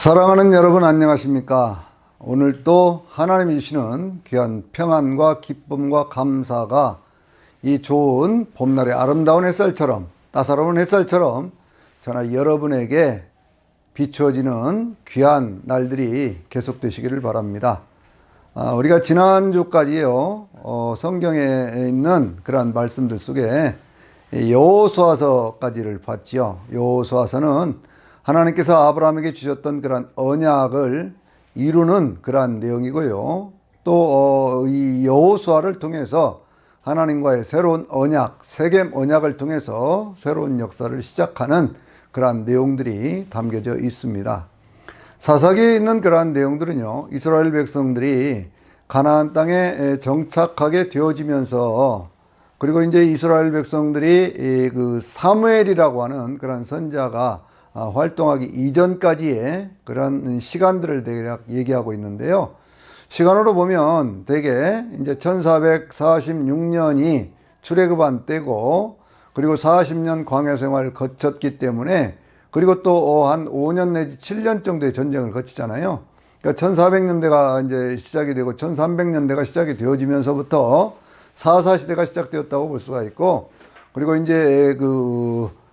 사랑하는 여러분, 안녕하십니까? 오늘 또 하나님이 주시는 귀한 평안과 기쁨과 감사가 이 좋은 봄날의 아름다운 햇살처럼, 따사로운 햇살처럼 저나 여러분에게 비추어지는 귀한 날들이 계속되시기를 바랍니다. 우리가 지난주까지요, 성경에 있는 그러한 말씀들 속에 여호수아서까지를 봤지요. 여호수아서는 하나님께서 아브라함에게 주셨던 그러한 언약을 이루는 그러한 내용이고요. 또 이 여호수아를 통해서 하나님과의 새로운 언약, 세겜 언약을 통해서 새로운 역사를 시작하는 그러한 내용들이 담겨져 있습니다. 사사기에 있는 그러한 내용들은요, 이스라엘 백성들이 가나안 땅에 정착하게 되어지면서, 그리고 이제 이스라엘 백성들이 그 사무엘이라고 하는 그런 선지자가 활동하기 이전까지의 그런 시간들을 대략 얘기하고 있는데요. 시간으로 보면 대개 이제 1446년이 출애굽한 때고, 그리고 40년 광야 생활을 거쳤기 때문에, 그리고 또 한 5년 내지 7년 정도의 전쟁을 거치잖아요. 그러니까 1400년대가 이제 시작이 되고 1300년대가 시작이 되어지면서부터 사사시대가 시작되었다고 볼 수가 있고, 그리고 이제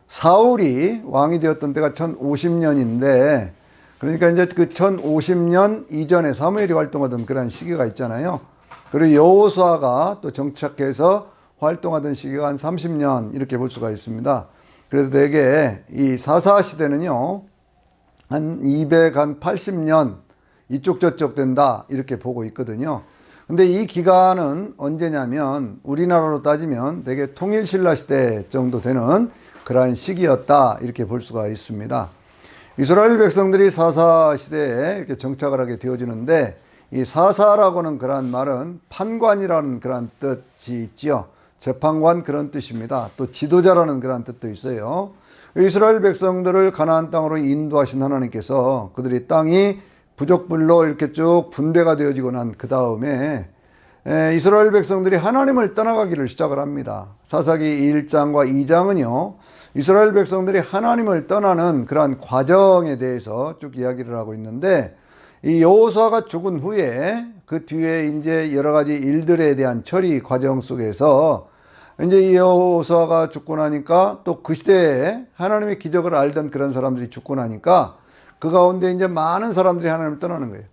사울이 왕이 되었던 때가 1050년인데, 그러니까 이제 그 1050년 이전에 사무엘이 활동하던 그런 시기가 있잖아요. 그리고 여호수아가 또 정착해서 활동하던 시기가 한 30년 이렇게 볼 수가 있습니다. 그래서 대개 이 사사시대는요, 한 280년 이쪽 저쪽 된다 이렇게 보고 있거든요. 근데 이 기간은 언제냐면 우리나라로 따지면 대개 통일신라 시대 정도 되는 그러한 시기였다 이렇게 볼 수가 있습니다. 이스라엘 백성들이 사사 시대에 이렇게 정착을 하게 되어지는데, 이 사사라고는 그러한 말은 판관이라는 그러한 뜻이 있지요. 재판관 그런 뜻입니다. 또 지도자라는 그러한 뜻도 있어요. 이스라엘 백성들을 가나안 땅으로 인도하신 하나님께서 그들이 땅이 부족불로 이렇게 쭉 분배가 되어지고 난 그 다음에 이스라엘 백성들이 하나님을 떠나가기를 시작을 합니다. 사사기 1장과 2장은요, 이스라엘 백성들이 하나님을 떠나는 그러한 과정에 대해서 쭉 이야기를 하고 있는데, 이 여호수아가 죽은 후에 그 뒤에 이제 여러 가지 일들에 대한 처리 과정 속에서 이제 이 여호수아가 죽고 나니까 또 그 시대에 하나님의 기적을 알던 그런 사람들이 죽고 나니까 그 가운데 이제 많은 사람들이 하나님을 떠나는 거예요.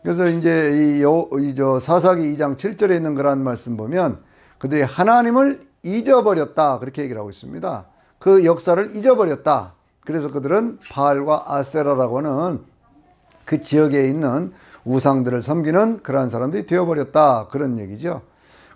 그래서 이제 사사기 2장 7절에 있는 그런 말씀 보면 그들이 하나님을 잊어버렸다 그렇게 얘기를 하고 있습니다. 그 역사를 잊어버렸다. 그래서 그들은 바알과 아세라라고 하는 그 지역에 있는 우상들을 섬기는 그러한 사람들이 되어버렸다 그런 얘기죠.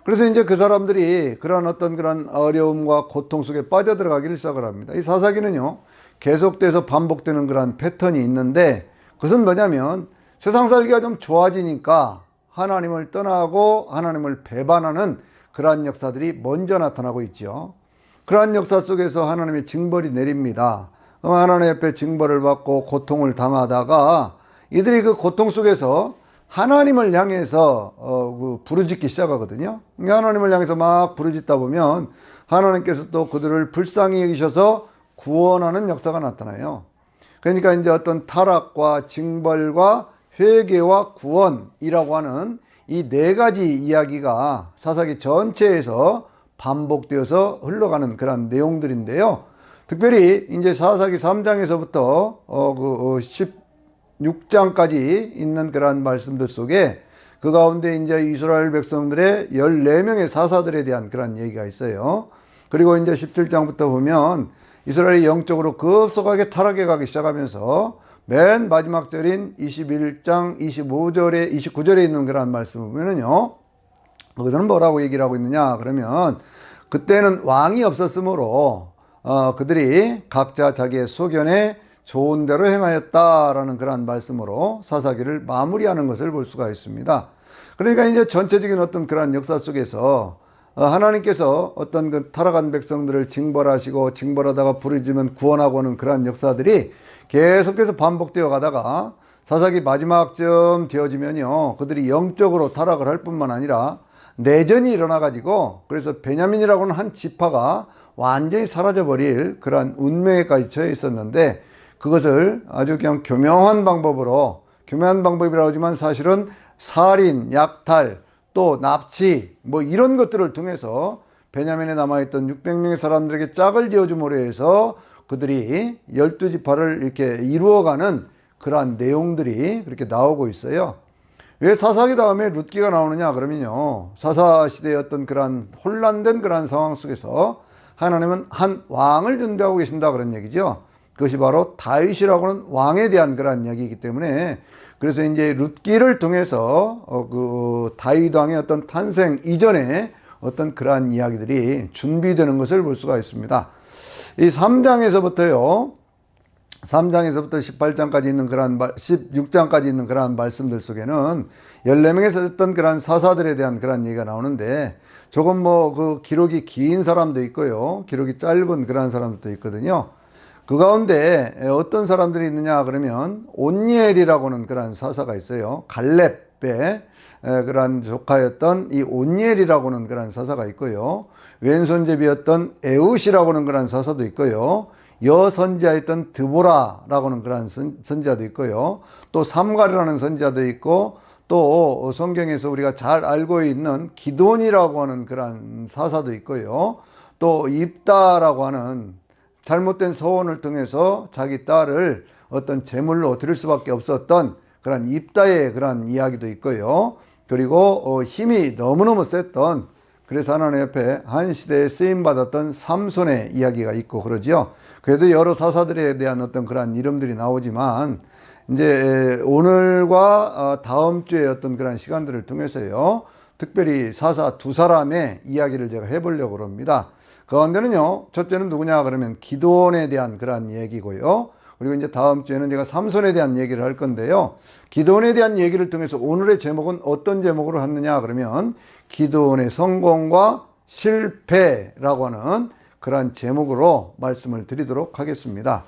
그래서 이제 그 사람들이 그런 어떤 그런 어려움과 고통 속에 빠져들어가기를 시작을 합니다. 이 사사기는요, 계속돼서 반복되는 그런 패턴이 있는데, 그것은 뭐냐면 세상 살기가 좀 좋아지니까 하나님을 떠나고 하나님을 배반하는 그러한 역사들이 먼저 나타나고 있죠. 그러한 역사 속에서 하나님의 징벌이 내립니다. 하나님 앞에 징벌을 받고 고통을 당하다가 이들이 그 고통 속에서 하나님을 향해서 부르짖기 시작하거든요. 하나님을 향해서 막 부르짖다 보면 하나님께서 또 그들을 불쌍히 여기셔서 구원하는 역사가 나타나요. 그러니까 이제 어떤 타락과 징벌과 회개와 구원이라고 하는 이 네 가지 이야기가 사사기 전체에서 반복되어서 흘러가는 그런 내용들인데요. 특별히 이제 사사기 3장에서부터 16장까지 있는 그런 말씀들 속에 그 가운데 이제 이스라엘 백성들의 14명의 사사들에 대한 그런 얘기가 있어요. 그리고 이제 17장부터 보면 이스라엘이 영적으로 급속하게 타락해 가기 시작하면서 맨 마지막 절인 21장 25절에 29절에 있는 그런 말씀을 보면은요, 거기서는 뭐라고 얘기를 하고 있느냐 그러면 그때는 왕이 없었으므로 그들이 각자 자기의 소견에 좋은 대로 행하였다라는 그런 말씀으로 사사기를 마무리하는 것을 볼 수가 있습니다. 그러니까 이제 전체적인 어떤 그런 역사 속에서 하나님께서 어떤 그 타락한 백성들을 징벌하시고 징벌하다가 부르짖으면 구원하고는 그러한 역사들이 계속해서 반복되어 가다가 사사기 마지막쯤 되어지면요, 그들이 영적으로 타락을 할 뿐만 아니라 내전이 일어나 가지고, 그래서 베냐민이라고는 한 지파가 완전히 사라져 버릴 그러한 운명에까지 처해 있었는데, 그것을 아주 그냥 교묘한 방법으로, 교묘한 방법이라고 하지만 사실은 살인, 약탈, 또 납치 뭐 이런 것들을 통해서 베냐민에 남아있던 600명의 사람들에게 짝을 지어줌으로 해서 그들이 12지파를 이렇게 이루어가는 그러한 내용들이 그렇게 나오고 있어요. 왜 사사기 다음에 룻기가 나오느냐 그러면요, 사사시대의 어떤 그러한 혼란된 그러한 상황 속에서 하나님은 한 왕을 준비하고 계신다 그런 얘기죠. 그것이 바로 다윗이라고 하는 왕에 대한 그러한 이야기이기 때문에, 그래서 이제 룻기를 통해서 그 다윗 왕의 어떤 탄생 이전에 어떤 그러한 이야기들이 준비되는 것을 볼 수가 있습니다. 이 3장에서부터요, 3장에서부터 18장까지 있는 그러한 16장까지 있는 그러한 말씀들 속에는 14명에서 했던 그러한 사사들에 대한 그러한 얘기가 나오는데, 조금 뭐 그 기록이 긴 사람도 있고요, 기록이 짧은 그러한 사람도 있거든요. 그 가운데 어떤 사람들이 있느냐 그러면 온니엘이라고 하는 그러한 사사가 있어요. 갈렙의 그러한 조카였던 이 온니엘이라고 하는 그러한 사사가 있고요, 왼손잡이였던 에웃이라고 하는 그러한 사사도 있고요, 여선지자였던 드보라라고 하는 그러한 선지자도 있고요, 또 삼갈이라는 선지자도 있고, 또 성경에서 우리가 잘 알고 있는 기돈이라고 하는 그러한 사사도 있고요, 또 입다라고 하는 잘못된 서원을 통해서 자기 딸을 어떤 제물로 드릴 수밖에 없었던 그런 입다의 그런 이야기도 있고요, 그리고 힘이 너무너무 셌던, 그래서 하나님 옆에 한 시대에 쓰임받았던 삼손의 이야기가 있고 그러죠. 그래도 여러 사사들에 대한 어떤 그런 이름들이 나오지만, 이제 오늘과 다음 주에 어떤 그런 시간들을 통해서요, 특별히 사사 두 사람의 이야기를 제가 해보려고 합니다. 그 가운데는요, 첫째는 누구냐 그러면 기드온에 대한 그런 얘기고요, 그리고 이제 다음 주에는 제가 삼손에 대한 얘기를 할 건데요, 기드온에 대한 얘기를 통해서 오늘의 제목은 어떤 제목으로 하느냐 그러면 기드온의 성공과 실패라고 하는 그러한 제목으로 말씀을 드리도록 하겠습니다.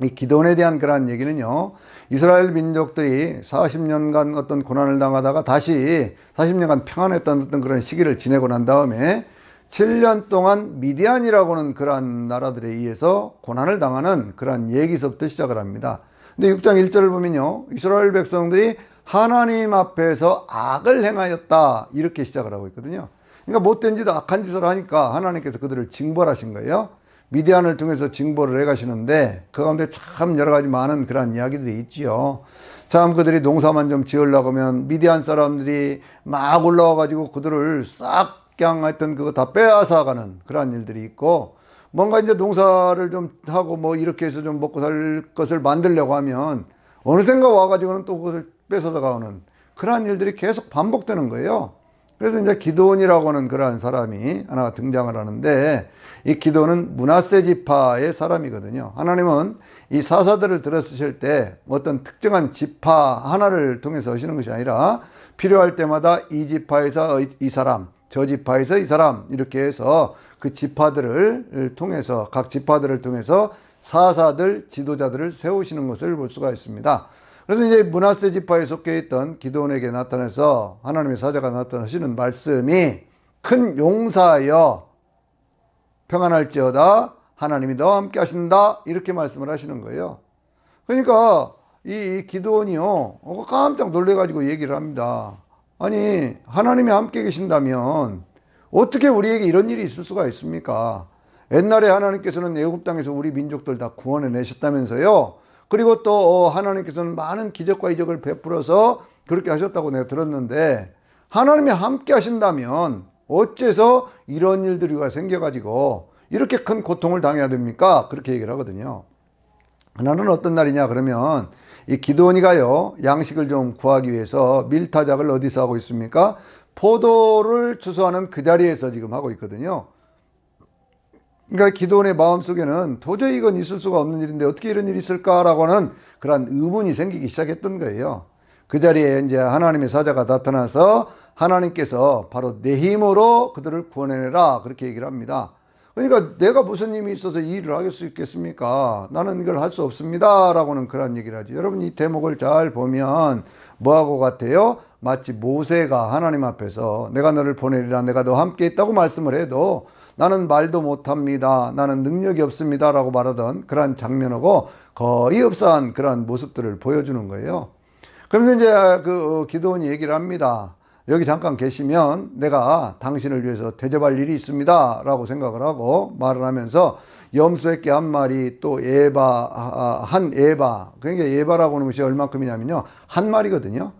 이 기드온에 대한 그러한 얘기는요, 이스라엘 민족들이 40년간 어떤 고난을 당하다가 다시 40년간 평안했던 어떤 그런 시기를 지내고 난 다음에 7년 동안 미디안이라고 하는 그러한 나라들에 의해서 고난을 당하는 그러한 얘기서부터 시작을 합니다. 근데 6장 1절을 보면요, 이스라엘 백성들이 하나님 앞에서 악을 행하였다 이렇게 시작을 하고 있거든요. 그러니까 못된 짓, 악한 짓을 하니까 하나님께서 그들을 징벌하신 거예요. 미디안을 통해서 징벌을 해가시는데, 그 가운데 참 여러 가지 많은 그런 이야기들이 있지요. 참 그들이 농사만 좀 지으려고 하면 미디안 사람들이 막 올라와가지고 그들을 싹 그냥 하여튼 그거 다 빼앗아가는 그런 일들이 있고, 뭔가 이제 농사를 좀 하고 뭐 이렇게 해서 좀 먹고 살 것을 만들려고 하면 어느샌가 와가지고는 또 그것을 뺏어서 가는 그러한 일들이 계속 반복되는 거예요. 그래서 이제 기드온이라고 하는 그러한 사람이 하나 등장을 하는데, 이 기드온은 므낫세 지파의 사람이거든요. 하나님은 이 사사들을 들어쓰실 때 어떤 특정한 지파 하나를 통해서 하시는 것이 아니라 필요할 때마다 이 지파에서 이 사람, 저 지파에서 이 사람 이렇게 해서 그 지파들을 통해서, 각 지파들을 통해서 사사들, 지도자들을 세우시는 것을 볼 수가 있습니다. 그래서 이제 므낫세 지파에 속해 있던 기드온에게 나타나서 하나님의 사자가 나타나시는 말씀이 큰 용사여 평안할지어다 하나님이 너와 함께 하신다 이렇게 말씀을 하시는 거예요. 그러니까 이 기드온이요 깜짝 놀래가지고 얘기를 합니다. 아니 하나님이 함께 계신다면 어떻게 우리에게 이런 일이 있을 수가 있습니까? 옛날에 하나님께서는 애굽 땅에서 우리 민족들 다 구원해 내셨다면서요. 그리고 또 하나님께서는 많은 기적과 이적을 베풀어서 그렇게 하셨다고 내가 들었는데, 하나님이 함께 하신다면 어째서 이런 일들이 생겨가지고 이렇게 큰 고통을 당해야 됩니까? 그렇게 얘기를 하거든요. 하나는 어떤 날이냐 그러면 이 기드온이가요 양식을 좀 구하기 위해서 밀타작을 어디서 하고 있습니까? 포도를 추수하는 그 자리에서 지금 하고 있거든요. 그러니까 기드온의 마음속에는 도저히 이건 있을 수가 없는 일인데 어떻게 이런 일이 있을까라고 하는 그런 의문이 생기기 시작했던 거예요. 그 자리에 이제 하나님의 사자가 나타나서 하나님께서 바로 내 힘으로 그들을 구원해내라 그렇게 얘기를 합니다. 그러니까 내가 무슨 힘이 있어서 이 일을 할 수 있겠습니까? 나는 이걸 할 수 없습니다 라고는 그런 얘기를 하죠. 여러분 이 대목을 잘 보면 뭐하고 같아요? 마치 모세가 하나님 앞에서 내가 너를 보내리라, 내가 너와 함께 있다고 말씀을 해도 나는 말도 못합니다. 나는 능력이 없습니다. 라고 말하던 그러한 장면하고 거의 흡사한 그러한 모습들을 보여주는 거예요. 그러면서 이제 기드온이 얘기를 합니다. 여기 잠깐 계시면 내가 당신을 위해서 대접할 일이 있습니다. 라고 생각을 하고 말을 하면서 염소새끼 한 마리, 또 한 에바. 그러니까 에바라고 하는 것이 얼마큼이냐면요, 한 마리거든요.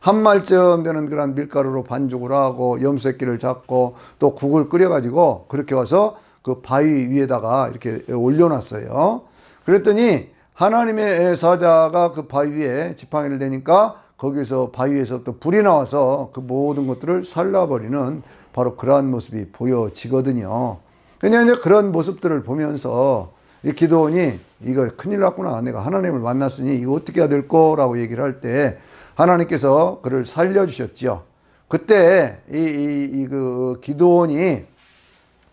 한 말쯤 되는 그런 밀가루로 반죽을 하고 염소새끼를 잡고 또 국을 끓여가지고 그렇게 와서 그 바위 위에다가 이렇게 올려놨어요. 그랬더니 하나님의 사자가 그 바위 위에 지팡이를 대니까 거기서 바위에서 또 불이 나와서 그 모든 것들을 살라버리는 바로 그러한 모습이 보여지거든요. 그냥 이제 그런 모습들을 보면서 이 기드온이 이거 큰일 났구나. 내가 하나님을 만났으니 이거 어떻게 해야 될 거라고 얘기를 할 때 하나님께서 그를 살려주셨죠. 그때 그 기드온이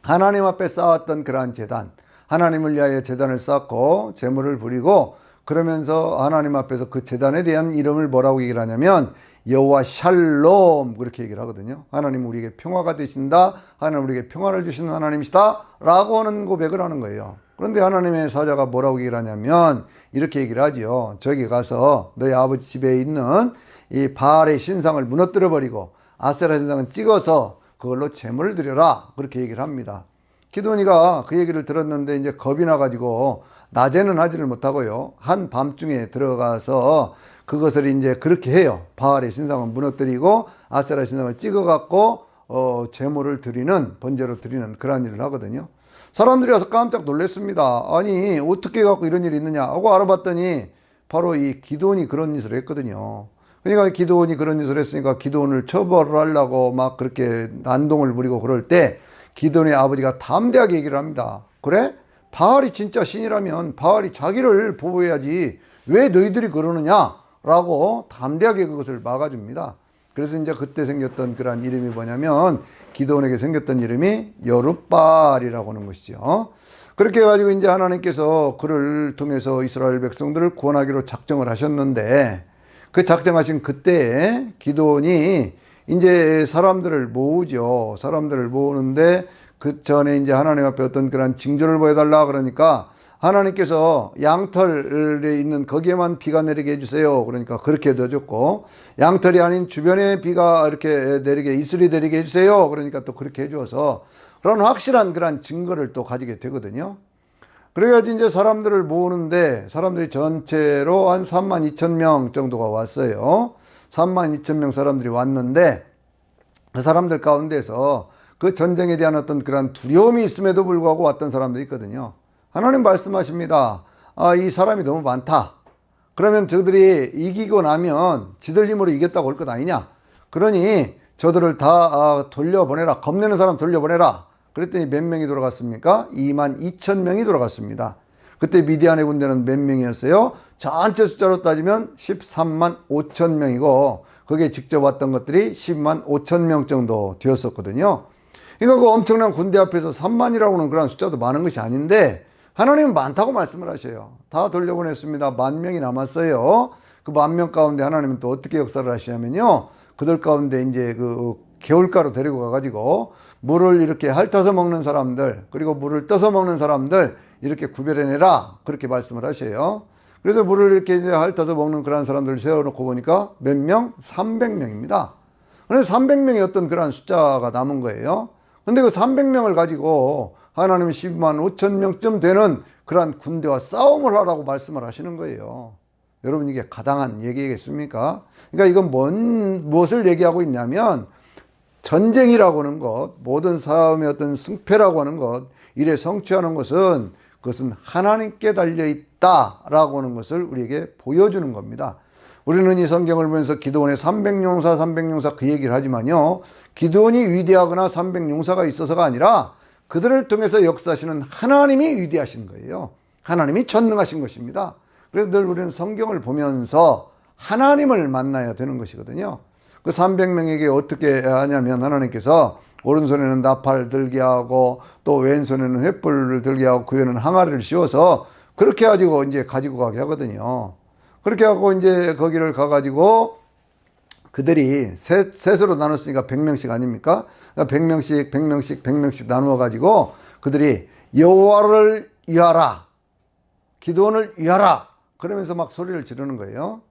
하나님 앞에 쌓았던 그러한 제단, 하나님을 위하여 제단을 쌓고 제물을 부리고 그러면서 하나님 앞에서 그 제단에 대한 이름을 뭐라고 얘기를 하냐면 여호와 샬롬 그렇게 얘기를 하거든요. 하나님 우리에게 평화가 되신다. 하나님 우리에게 평화를 주시는 하나님이시다. 라고 하는 고백을 하는 거예요. 그런데 하나님의 사자가 뭐라고 얘기를 하냐면 이렇게 얘기를 하죠. 저기 가서 너희 아버지 집에 있는 이 바알의 신상을 무너뜨려 버리고 아세라 신상은 찍어서 그걸로 제물을 드려라. 그렇게 얘기를 합니다. 기드온이가 그 얘기를 들었는데 이제 겁이 나가지고 낮에는 하지를 못하고요. 한 밤중에 들어가서 그것을 이제 그렇게 해요. 바알의 신상을 무너뜨리고 아세라 신상을 찍어갖고 제물을 드리는, 번제로 드리는 그런 일을 하거든요. 사람들이 와서 깜짝 놀랐습니다. 아니 어떻게 해갖고 이런 일이 있느냐 하고 알아봤더니 바로 이 기드온이 그런 짓을 했거든요. 그러니까 기드온이 그런 짓을 했으니까 기드온을 처벌을 하려고 막 그렇게 난동을 부리고 그럴 때 기드온의 아버지가 담대하게 얘기를 합니다. 그래? 바알이 진짜 신이라면 바알이 자기를 보호해야지 왜 너희들이 그러느냐? 라고 담대하게 그것을 막아줍니다. 그래서 이제 그때 생겼던 그런 이름이 뭐냐면 기드온에게 생겼던 이름이 여룻바알이라고 하는 것이죠. 그렇게 해가지고 이제 하나님께서 그를 통해서 이스라엘 백성들을 구원하기로 작정을 하셨는데 그 작정하신 그때에 기드온이 이제 사람들을 모으죠. 사람들을 모으는데 그 전에 이제 하나님 앞에 어떤 그런 징조를 보여달라 그러니까 하나님께서 양털에 있는 거기에만 비가 내리게 해주세요. 그러니까 그렇게 해줬고 양털이 아닌 주변에 비가 이렇게 내리게 이슬이 내리게 해주세요. 그러니까 또 그렇게 해줘서 그런 확실한 그런 증거를 또 가지게 되거든요. 그래가지고 이제 사람들을 모으는데 사람들이 전체로 한 32,000명 정도가 왔어요. 32,000명 사람들이 왔는데 그 사람들 가운데서 그 전쟁에 대한 어떤 그런 두려움이 있음에도 불구하고 왔던 사람들이 있거든요. 하나님 말씀하십니다. 이 사람이 너무 많다. 그러면 저들이 이기고 나면 지들 힘으로 이겼다고 할 것 아니냐. 그러니 저들을 다 돌려보내라. 겁내는 사람 돌려보내라. 그랬더니 몇 명이 돌아갔습니까? 22,000명이 돌아갔습니다. 그때 미디안의 군대는 몇 명이었어요? 전체 숫자로 따지면 135,000명이고 거기에 직접 왔던 것들이 105,000명 정도 되었었거든요. 그러니까 그 엄청난 군대 앞에서 3만이라고 하는 그런 숫자도 많은 것이 아닌데 하나님은 많다고 말씀을 하셔요. 다 돌려보냈습니다. 10,000명이 남았어요. 그 10,000명 가운데 하나님은 또 어떻게 역사를 하시냐면요. 그들 가운데 이제 그 개울가로 데리고 가가지고 물을 이렇게 핥아서 먹는 사람들, 그리고 물을 떠서 먹는 사람들 이렇게 구별해내라. 그렇게 말씀을 하셔요. 그래서 물을 이렇게 이제 핥아서 먹는 그런 사람들을 세워놓고 보니까 몇 명? 300명입니다. 그래서 300명의 어떤 그런 숫자가 남은 거예요. 근데 그 300명을 가지고 하나님은 105,000명쯤 되는 그러한 군대와 싸움을 하라고 말씀을 하시는 거예요. 여러분 이게 가당한 얘기겠습니까? 그러니까 이건 무엇을 얘기하고 있냐면 전쟁이라고 하는 것, 모든 싸움의 어떤 승패라고 하는 것, 이래 성취하는 것은 그것은 하나님께 달려있다라고 하는 것을 우리에게 보여주는 겁니다. 우리는 이 성경을 보면서 기드온의 300용사 그 얘기를 하지만요. 기드온이 위대하거나 300용사가 있어서가 아니라 그들을 통해서 역사하시는 하나님이 위대하신 거예요. 하나님이 전능하신 것입니다. 그래서 늘 우리는 성경을 보면서 하나님을 만나야 되는 것이거든요. 그 300명에게 어떻게 하냐면 하나님께서 오른손에는 나팔 들게 하고 또 왼손에는 횃불을 들게 하고 그 위에는 항아리를 씌워서 그렇게 가지고 이제 가지고 가게 하거든요. 그렇게 하고 이제 거기를 가가지고 그들이 셋으로 나눴으니까 100명씩 아닙니까? 그러니까 100명씩 나누어 가지고 그들이 여호와를 위하라, 기드온을 위하라 그러면서 막 소리를 지르는 거예요.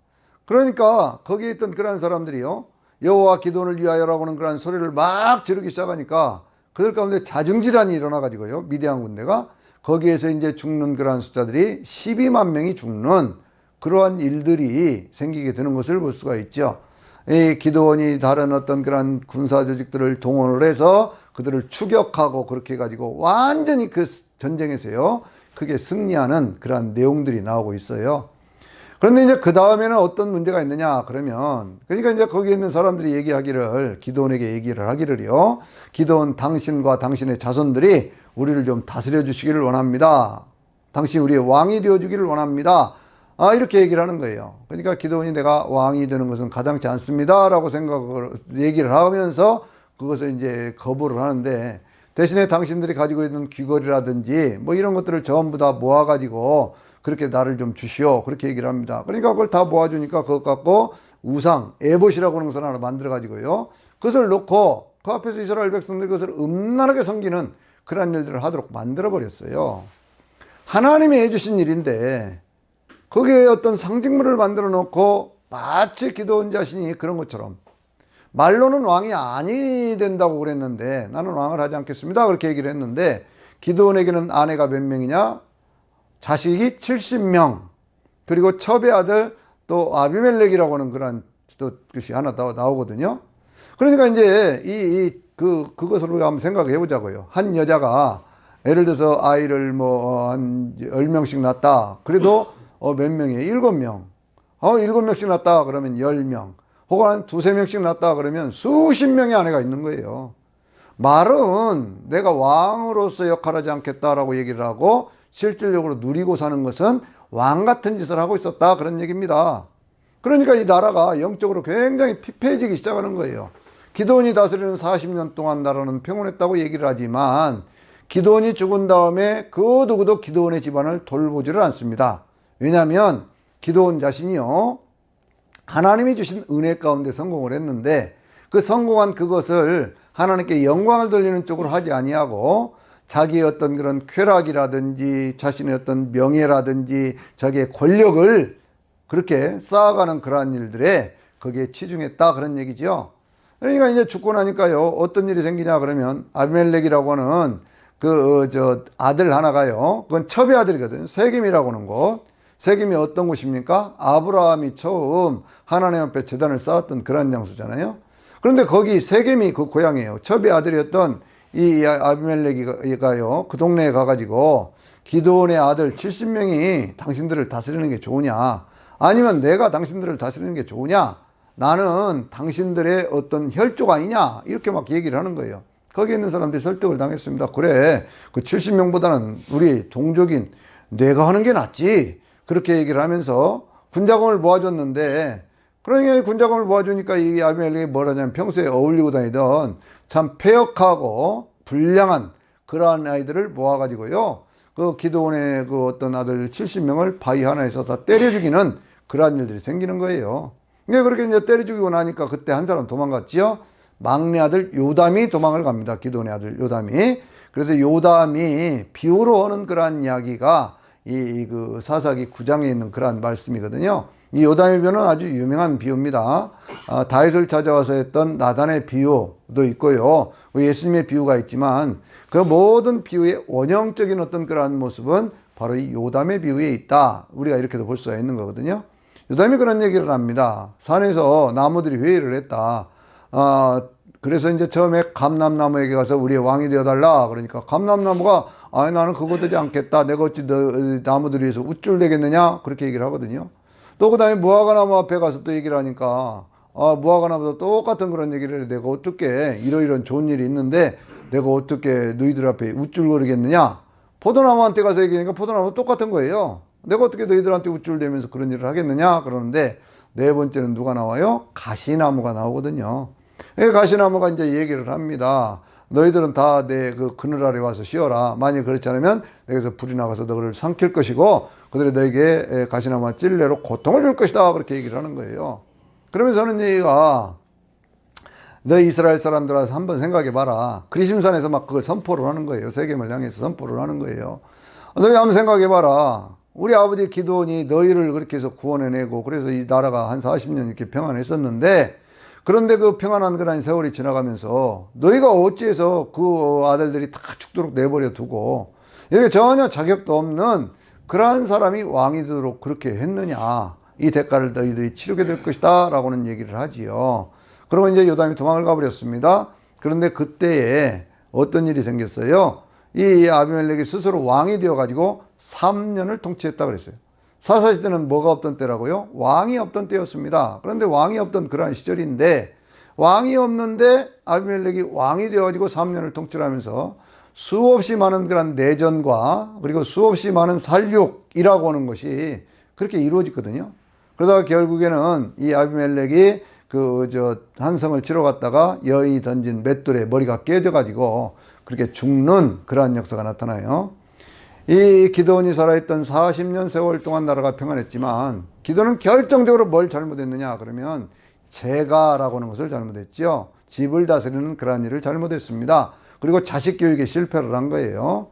그러니까 거기에 있던 그런 사람들이요, 여호와 기드온을 위하여라고는 그런 소리를 막 지르기 시작하니까 그들 가운데 자중질환이 일어나 가지고요, 미디안 군대가 거기에서 이제 죽는 그러한 숫자들이 12만 명이 죽는 그러한 일들이 생기게 되는 것을 볼 수가 있죠. 이 기드온이 다른 어떤 그런 군사 조직들을 동원을 해서 그들을 추격하고 그렇게 해가지고 완전히 그 전쟁에서요 크게 승리하는 그런 내용들이 나오고 있어요. 그런데 이제 그 다음에는 어떤 문제가 있느냐 그러면, 그러니까 이제 거기 있는 사람들이 얘기하기를, 기드온에게 얘기를 하기를요, 기드온, 당신과 당신의 자손들이 우리를 좀 다스려 주시기를 원합니다. 당신이 우리의 왕이 되어 주기를 원합니다. 이렇게 얘기를 하는 거예요. 그러니까 기드온이 내가 왕이 되는 것은 가당치 않습니다 라고 얘기를 하면서 그것을 이제 거부를 하는데, 대신에 당신들이 가지고 있는 귀걸이라든지 뭐 이런 것들을 전부 다 모아가지고 그렇게 나를 좀 주시오, 그렇게 얘기를 합니다. 그러니까 그걸 다 모아주니까 그것 갖고 우상, 에봇이라고 하는 것을 하나 만들어가지고요, 그것을 놓고 그 앞에서 이스라엘 백성들이 그것을 음란하게 섬기는 그런 일들을 하도록 만들어버렸어요. 하나님이 해주신 일인데 거기에 어떤 상징물을 만들어 놓고 마치 기드온 자신이 그런 것처럼 말로는 왕이 아니 된다고 그랬는데, 나는 왕을 하지 않겠습니다 그렇게 얘기를 했는데, 기드온에게는 아내가 몇 명이냐, 자식이 70명, 그리고 첩의 아들 또 아비멜렉이라고 하는 그런 또 것이 하나 나오거든요. 그러니까 이제 그것을 우리가 한번 생각해 보자고요. 한 여자가 예를 들어서 아이를 뭐 한 10명씩 낳았다. 그래도 몇 명이에요? 7명. 7명씩 낳았다 그러면 10명. 혹은 한 두세 명씩 낳았다 그러면 수십 명의 아내가 있는 거예요. 말은 내가 왕으로서 역할하지 않겠다라고 얘기를 하고 실질적으로 누리고 사는 것은 왕 같은 짓을 하고 있었다 그런 얘기입니다. 그러니까 이 나라가 영적으로 굉장히 피폐해지기 시작하는 거예요. 기드온이 다스리는 40년 동안 나라는 평온했다고 얘기를 하지만 기드온이 죽은 다음에 그 누구도 기드온의 집안을 돌보지를 않습니다. 왜냐하면 기드온 자신이요, 하나님이 주신 은혜 가운데 성공을 했는데 그 성공한 그것을 하나님께 영광을 돌리는 쪽으로 하지 아니하고 자기의 어떤 그런 쾌락이라든지 자신의 어떤 명예라든지 자기의 권력을 그렇게 쌓아가는 그러한 일들에 거기에 치중했다 그런 얘기죠. 그러니까 이제 죽고 나니까요 어떤 일이 생기냐 그러면 아비멜렉이라고 하는 아들 하나가요, 그건 첩의 아들이거든요. 세겜이라고 하는 곳. 세겜이 어떤 곳입니까? 아브라함이 처음 하나님 앞에 제단을 쌓았던 그런 장소잖아요. 그런데 거기 세겜이 그 고향이에요. 첩의 아들이었던 이 아비멜렉이가요 그 동네에 가가지고 기드온의 아들 70명이 당신들을 다스리는 게 좋으냐, 아니면 내가 당신들을 다스리는 게 좋으냐, 나는 당신들의 어떤 혈족 아니냐, 이렇게 막 얘기를 하는 거예요. 거기 있는 사람들이 설득을 당했습니다. 그래, 그 70명보다는 우리 동족인 내가 하는 게 낫지, 그렇게 얘기를 하면서 군자금을 모아줬는데, 그러니까 군자금을 모아주니까 이 아비멜렉이 뭐라냐면 평소에 어울리고 다니던 참 패역하고 불량한 그러한 아이들을 모아가지고요, 그 기드온의 그 어떤 아들 70명을 바위 하나에서 다 때려 죽이는 그러한 일들이 생기는 거예요. 그러니까 그렇게 이제 때려 죽이고 나니까 그때 한 사람 도망갔지요. 막내 아들 요담이 도망을 갑니다. 기드온의 아들 요담이. 그래서 요담이 비유로 하는 그러한 이야기가 그 사사기 9장에 있는 그러한 말씀이거든요. 이 요담의 비유는 아주 유명한 비유입니다. 다윗을 찾아와서 했던 나단의 비유도 있고요, 예수님의 비유가 있지만 그 모든 비유의 원형적인 어떤 그러한 모습은 바로 이 요담의 비유에 있다, 우리가 이렇게도 볼 수가 있는 거거든요. 요담이 그런 얘기를 합니다. 산에서 나무들이 회의를 했다. 그래서 이제 처음에 감람나무에게 가서 우리의 왕이 되어달라 그러니까 감람나무가 아니 나는 그거 되지 않겠다, 내가 어찌 나무들 위해서 우쭐대겠느냐, 그렇게 얘기를 하거든요. 또 그 다음에 무화과나무 앞에 가서 또 얘기를 하니까 무화과나무도 똑같은 그런 얘기를 해. 내가 어떻게 이런 좋은 일이 있는데 내가 어떻게 너희들 앞에 우쭐거리겠느냐. 포도나무한테 가서 얘기하니까 포도나무 똑같은 거예요. 내가 어떻게 너희들한테 우쭐대면서 그런 일을 하겠느냐 그러는데, 네 번째는 누가 나와요? 가시나무가 나오거든요. 가시나무가 이제 얘기를 합니다. 너희들은 다 내 그 그늘 아래 와서 쉬어라. 만약 그렇지 않으면 내게서 불이 나가서 너희를 삼킬 것이고 그들이 너에게 가시나무 찔레로 고통을 줄 것이다, 그렇게 얘기를 하는 거예요. 그러면서 하는 얘기가, 너 이스라엘 사람들아 한번 생각해 봐라. 그리심산에서 막 그걸 선포를 하는 거예요. 세겜을 향해서 선포를 하는 거예요. 너희 한번 생각해 봐라. 우리 아버지 기드온이 너희를 그렇게 해서 구원해내고, 그래서 이 나라가 한 40년 이렇게 평안했었는데, 그런데 그 평안한 그런 세월이 지나가면서 너희가 어찌해서 그 아들들이 다 죽도록 내버려 두고 이렇게 전혀 자격도 없는 그러한 사람이 왕이 되도록 그렇게 했느냐. 이 대가를 너희들이 치르게 될 것이다 라고는 얘기를 하지요. 그러고 이제 요담이 도망을 가버렸습니다. 그런데 그때에 어떤 일이 생겼어요? 이 아비멜렉이 스스로 왕이 되어가지고 3년을 통치했다 그랬어요. 사사시대는 뭐가 없던 때라고요? 왕이 없던 때였습니다. 그런데 왕이 없던 그러한 시절인데, 왕이 없는데 아비멜렉이 왕이 되어가지고 3년을 통치를 하면서 수없이 많은 그런 내전과 그리고 수없이 많은 살육이라고 하는 것이 그렇게 이루어졌거든요. 그러다가 결국에는 이 아비멜렉이 한 성을 치러 갔다가 여인이 던진 맷돌에 머리가 깨져가지고 그렇게 죽는 그러한 역사가 나타나요. 이 기드온이 살아있던 40년 세월 동안 나라가 평안했지만, 기드온은 결정적으로 뭘 잘못했느냐 그러면 재가라고 하는 것을 잘못했죠. 집을 다스리는 그러한 일을 잘못했습니다. 그리고 자식 교육에 실패를 한 거예요.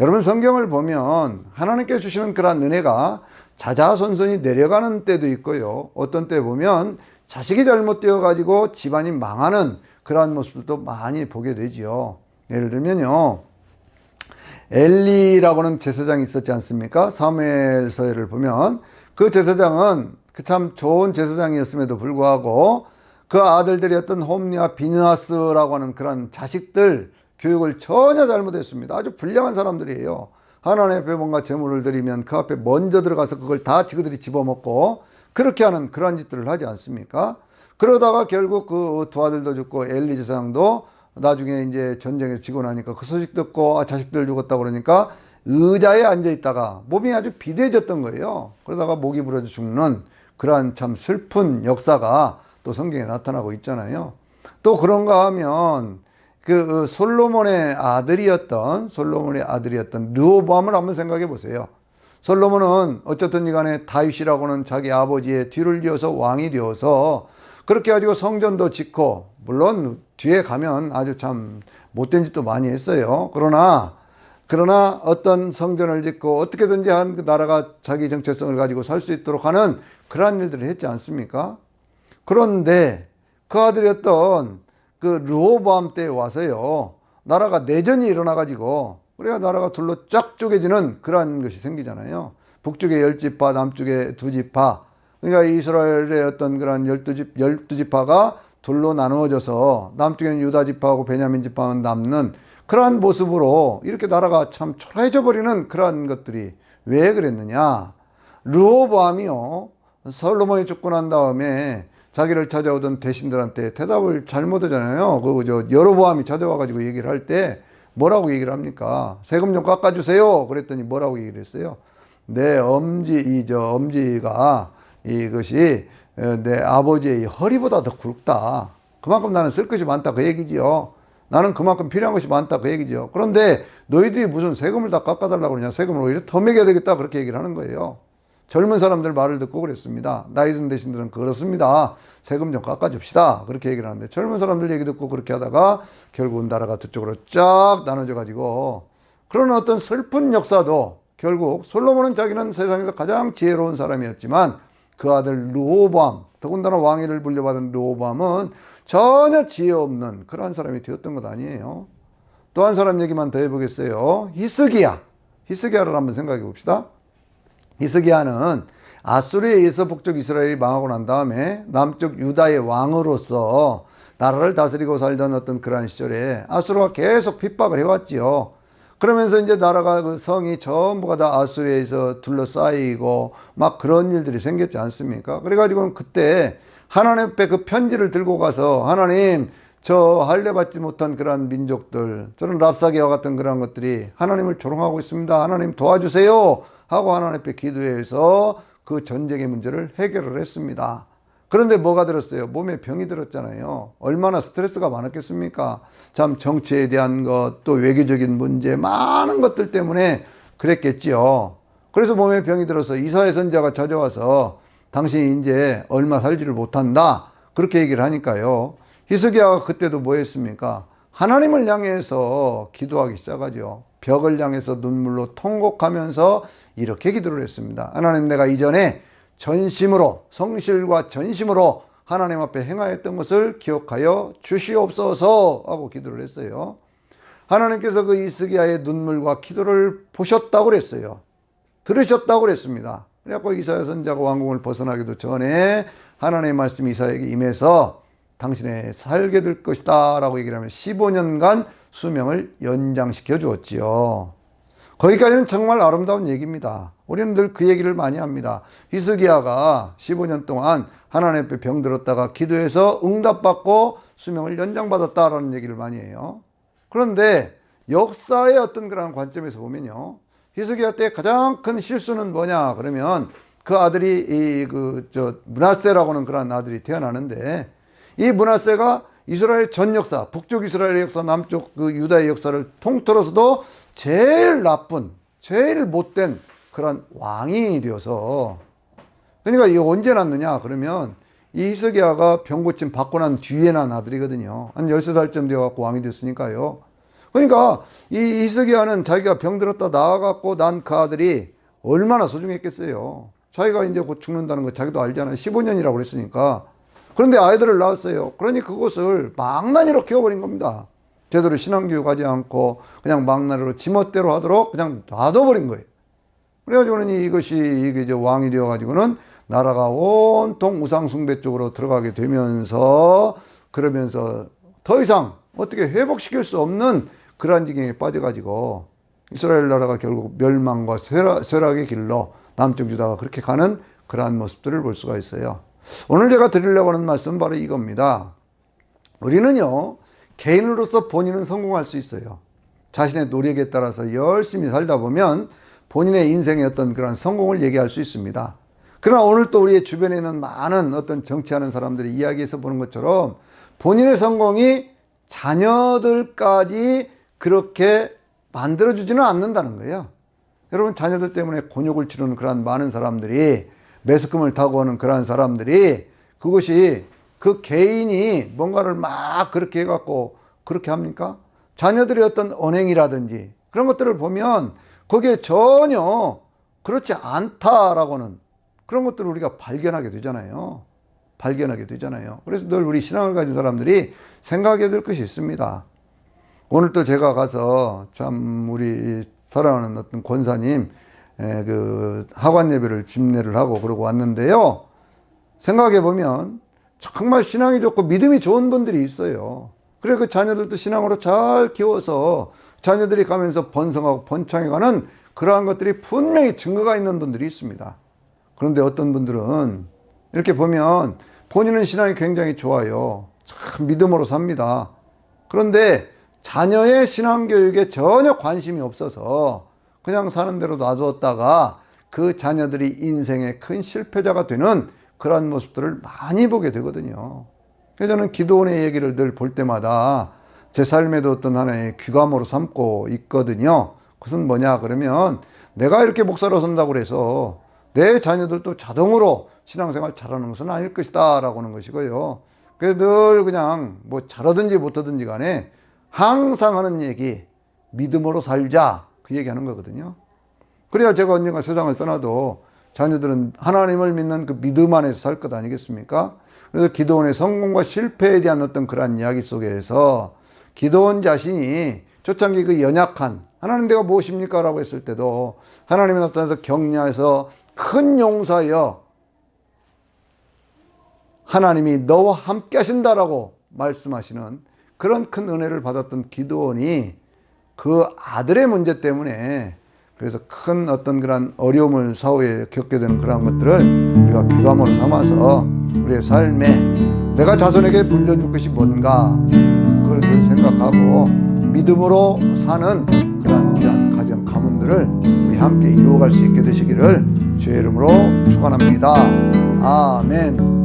여러분, 성경을 보면 하나님께 주시는 그러한 은혜가 자자손손이 내려가는 때도 있고요, 어떤 때 보면 자식이 잘못되어 가지고 집안이 망하는 그러한 모습들도 많이 보게 되지요. 예를 들면요, 엘리라고 하는 제사장이 있었지 않습니까? 사무엘서를 보면 그 제사장은 참 좋은 제사장이었음에도 불구하고 그 아들들이었던 홈리와 비느하스라고 하는 그런 자식들 교육을 전혀 잘못했습니다. 아주 불량한 사람들이에요. 하나님 앞에 뭔가 제물을 드리면 그 앞에 먼저 들어가서 그걸 다 지그들이 집어먹고 그렇게 하는 그런 짓들을 하지 않습니까? 그러다가 결국 그 두 아들도 죽고 엘리 제사장도 나중에 이제 전쟁에 지고 나니까 그 소식 듣고 자식들 죽었다고 그러니까 의자에 앉아 있다가 몸이 아주 비대해졌던 거예요. 그러다가 목이 부러져 죽는 그러한 참 슬픈 역사가 또 성경에 나타나고 있잖아요. 또 그런가 하면 그 솔로몬의 아들이었던 르호보암을 한번 생각해 보세요. 솔로몬은 어쨌든 간에 다윗이라고는 자기 아버지의 뒤를 이어서 왕이 되어서 그렇게 가지고 성전도 짓고, 물론 뒤에 가면 아주 참 못된 짓도 많이 했어요. 그러나 어떤 성전을 짓고 어떻게든지 한 그 나라가 자기 정체성을 가지고 살 수 있도록 하는 그러한 일들을 했지 않습니까? 그런데 그 아들이었던 그 르호보암 때에 와서요, 나라가 내전이 일어나 가지고 그래야 나라가 둘로 쫙 쪼개지는 그러한 것이 생기잖아요. 북쪽에 10지파, 남쪽에 2지파. 그러니까 이스라엘의 어떤 그런 12지파가 둘로 나누어져서 남쪽에는 유다 지파하고 베냐민 지파만 남는 그러한 모습으로 이렇게 나라가 참 초라해져 버리는 그러한 것들이 왜 그랬느냐? 르호보암이요, 솔로몬이 죽고 난 다음에 자기를 찾아오던 대신들한테 대답을 잘못하잖아요. 여로보암이 찾아와가지고 얘기를 할 때 뭐라고 얘기를 합니까? 세금 좀 깎아주세요. 그랬더니 뭐라고 얘기를 했어요? 내 엄지가 이것이 내 아버지의 허리보다 더 굵다. 그만큼 나는 쓸 것이 많다 그 얘기지요. 나는 그만큼 필요한 것이 많다 그 얘기죠. 그런데 너희들이 무슨 세금을 다 깎아달라고 그러냐, 세금을 오히려 더 매겨야 되겠다 그렇게 얘기를 하는 거예요. 젊은 사람들 말을 듣고 그랬습니다. 나이 든 대신들은 그렇습니다, 세금 좀 깎아줍시다 그렇게 얘기를 하는데, 젊은 사람들 얘기 듣고 그렇게 하다가 결국은 나라가 두 쪽으로 쫙 나눠져 가지고, 그런 어떤 슬픈 역사도 결국 솔로몬은 자기는 세상에서 가장 지혜로운 사람이었지만 그 아들 르호보암, 더군다나 왕위를 물려받은 르호보암은 전혀 지혜 없는 그러한 사람이 되었던 것 아니에요. 또 한 사람 얘기만 더 해보겠어요. 히스기야를 한번 생각해 봅시다. 히스기야는 아수르에 의해서 북쪽 이스라엘이 망하고 난 다음에 남쪽 유다의 왕으로서 나라를 다스리고 살던 어떤 그러한 시절에 아수르가 계속 핍박을 해왔지요. 그러면서 이제 나라가 그 성이 전부가 다 아수르에서 둘러싸이고 막 그런 일들이 생겼지 않습니까? 그래가지고는 그때 하나님 앞에 그 편지를 들고 가서, 하나님, 저 할례 받지 못한 그러한 민족들, 저는 랍사게와 같은 그런 것들이 하나님을 조롱하고 있습니다. 하나님 도와주세요 하고 하나님 앞에 기도해서 그 전쟁의 문제를 해결을 했습니다. 그런데 뭐가 들었어요? 몸에 병이 들었잖아요. 얼마나 스트레스가 많았겠습니까? 참 정치에 대한 것, 또 외교적인 문제, 많은 것들 때문에 그랬겠지요. 그래서 몸에 병이 들어서 이사야 선지자가 찾아와서 당신이 이제 얼마 살지를 못한다. 그렇게 얘기를 하니까요. 히스기야가 그때도 뭐 했습니까? 하나님을 향해서 기도하기 시작하죠. 벽을 향해서 눈물로 통곡하면서 이렇게 기도를 했습니다. 하나님, 내가 이전에 전심으로, 성실과 전심으로 하나님 앞에 행하였던 것을 기억하여 주시옵소서 하고 기도를 했어요. 하나님께서 그 히스기야의 눈물과 기도를 보셨다고 그랬어요. 들으셨다고 그랬습니다. 그래갖고 이사야 선지자가 왕궁을 벗어나기도 전에 하나님의 말씀이 이사야에게 임해서 당신의 살게 될 것이다 라고 얘기를 하면 15년간 수명을 연장시켜 주었지요. 거기까지는 정말 아름다운 얘기입니다. 우리는 늘 그 얘기를 많이 합니다. 히스기야가 15년 동안 하나님 앞에 병들었다가 기도해서 응답받고 수명을 연장받았다라는 얘기를 많이 해요. 그런데 역사의 어떤 그런 관점에서 보면요, 히스기야 때 가장 큰 실수는 뭐냐 그러면 그 아들이 므낫세라고 하는 그런 아들이 태어나는데, 이 므낫세가 이스라엘 전 역사, 북쪽 이스라엘 역사, 남쪽 그 유다의 역사를 통틀어서도 제일 나쁜, 제일 못된 그런 왕이 되어서, 그러니까 이게 언제 났느냐 그러면 이 히스기야가 병 고침 받고 난 뒤에 난 아들이거든요. 한 13살쯤 되어갖고 왕이 됐으니까요. 그러니까 이 히스기야는 자기가 병들었다 나아갖고 난 그 아들이 얼마나 소중했겠어요. 자기가 이제 곧 죽는다는 거 자기도 알잖아요. 15년이라고 그랬으니까. 그런데 아이들을 낳았어요. 그러니 그것을 망나니로 키워버린 겁니다. 제대로 신앙교육하지 않고 그냥 망나니로 지멋대로 하도록 그냥 놔둬버린 거예요. 그래가지고는 이게 이제 왕이 되어가지고는 나라가 온통 우상숭배 쪽으로 들어가게 되면서, 그러면서 더 이상 어떻게 회복시킬 수 없는 그러한 지경에 빠져가지고 이스라엘 나라가 결국 멸망과 쇠락의 길로 남쪽 유다가 그렇게 가는 그러한 모습들을 볼 수가 있어요. 오늘 제가 드리려고 하는 말씀은 바로 이겁니다. 우리는요, 개인으로서 본인은 성공할 수 있어요. 자신의 노력에 따라서 열심히 살다 보면 본인의 인생의 어떤 그런 성공을 얘기할 수 있습니다. 그러나 오늘 또 우리의 주변에 있는 많은 어떤 정치하는 사람들의 이야기에서 보는 것처럼 본인의 성공이 자녀들까지 그렇게 만들어주지는 않는다는 거예요. 여러분, 자녀들 때문에 곤욕을 치르는 그러한 많은 사람들이, 매스컴을 타고 오는 그러한 사람들이, 그것이 그 개인이 뭔가를 막 그렇게 해갖고 그렇게 합니까? 자녀들의 어떤 언행이라든지 그런 것들을 보면 거기에 전혀 그렇지 않다라고는 그런 것들을 우리가 발견하게 되잖아요. 그래서 늘 우리 신앙을 가진 사람들이 생각해야 될 것이 있습니다. 오늘 또 제가 가서 참 우리 사랑하는 어떤 권사님 그 하관 예배를 집례를 하고 그러고 왔는데요. 생각해 보면 정말 신앙이 좋고 믿음이 좋은 분들이 있어요. 그래 그 자녀들도 신앙으로 잘 키워서 자녀들이 가면서 번성하고 번창해가는 그러한 것들이 분명히 증거가 있는 분들이 있습니다. 그런데 어떤 분들은 이렇게 보면 본인은 신앙이 굉장히 좋아요. 참 믿음으로 삽니다. 그런데 자녀의 신앙교육에 전혀 관심이 없어서 그냥 사는 대로 놔두었다가 그 자녀들이 인생의 큰 실패자가 되는 그런 모습들을 많이 보게 되거든요. 그래서 저는 기도원의 얘기를 늘 볼 때마다 제 삶에도 어떤 하나의 귀감으로 삼고 있거든요. 그것은 뭐냐 그러면 내가 이렇게 목사로 선다고 해서 내 자녀들도 자동으로 신앙생활 잘하는 것은 아닐 것이다 라고 하는 것이고요. 그래서 늘 그냥 뭐 잘하든지 못하든지 간에 항상 하는 얘기, 믿음으로 살자, 그 얘기하는 거거든요. 그래야 제가 언젠가 세상을 떠나도 자녀들은 하나님을 믿는 그 믿음 안에서 살 것 아니겠습니까? 그래서 기도원의 성공과 실패에 대한 어떤 그러한 이야기 속에서 기도원 자신이 초창기 그 연약한, 하나님 내가 무엇입니까? 라고 했을 때도 하나님이 나타나서 격려해서 큰 용사여 하나님이 너와 함께 하신다라고 말씀하시는 그런 큰 은혜를 받았던 기드온이 그 아들의 문제 때문에 그래서 큰 어떤 그런 어려움을 사후에 겪게 되는 그런 것들을 우리가 귀감으로 삼아서 우리의 삶에 내가 자손에게 물려줄 것이 뭔가 그걸 늘 생각하고 믿음으로 사는 그런 귀한 가정 가문들을 우리 함께 이루어갈 수 있게 되시기를 주의 이름으로 축원합니다. 아멘.